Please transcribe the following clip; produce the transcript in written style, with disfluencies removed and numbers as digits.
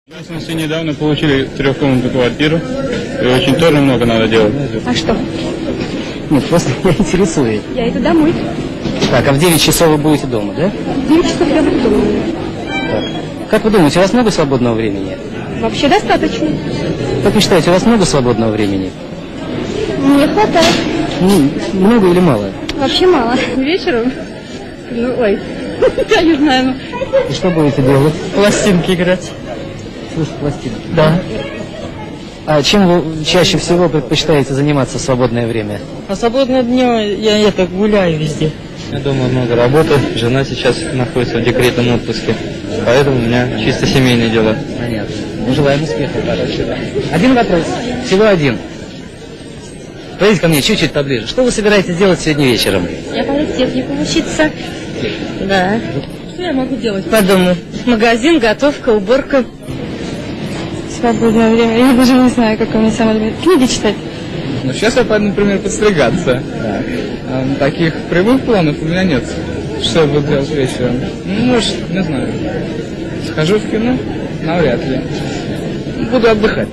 Мы все недавно получили трехкомнатную квартиру, и очень тоже много надо делать. А что? Нет, просто меня интересует. Я иду домой. Так, а в 9 часов вы будете дома, да? В 9 часов я буду дома. Так. Как вы думаете, у вас много свободного времени? Вообще достаточно. Как вы считаете, у вас много свободного времени? Мне хватает. Много или мало? Вообще мало. Вечером? Я не знаю. И что будете делать? Пластинки играть. Слушать пластинки? Да. А чем вы чаще всего предпочитаете заниматься в свободное время? А свободное днем я гуляю везде. Я дома много работы, жена сейчас находится в декретном отпуске, поэтому у меня чисто семейные дела. Понятно. Ну, желаем успеха. Один вопрос, всего один. Подойдите ко мне чуть-чуть поближе. Что вы собираетесь делать сегодня вечером? Я пойду в технику учиться. Да. Что я могу делать по дому? Магазин, готовка, уборка. Свободное время. Я даже не знаю, как у меня самое любимое. Книги читать. Ну, сейчас я пойду, например, подстригаться. Таких прямых планов у меня нет. Что я буду делать вечером? Ну, может, не знаю. Схожу в кино? Навряд ли. Буду отдыхать.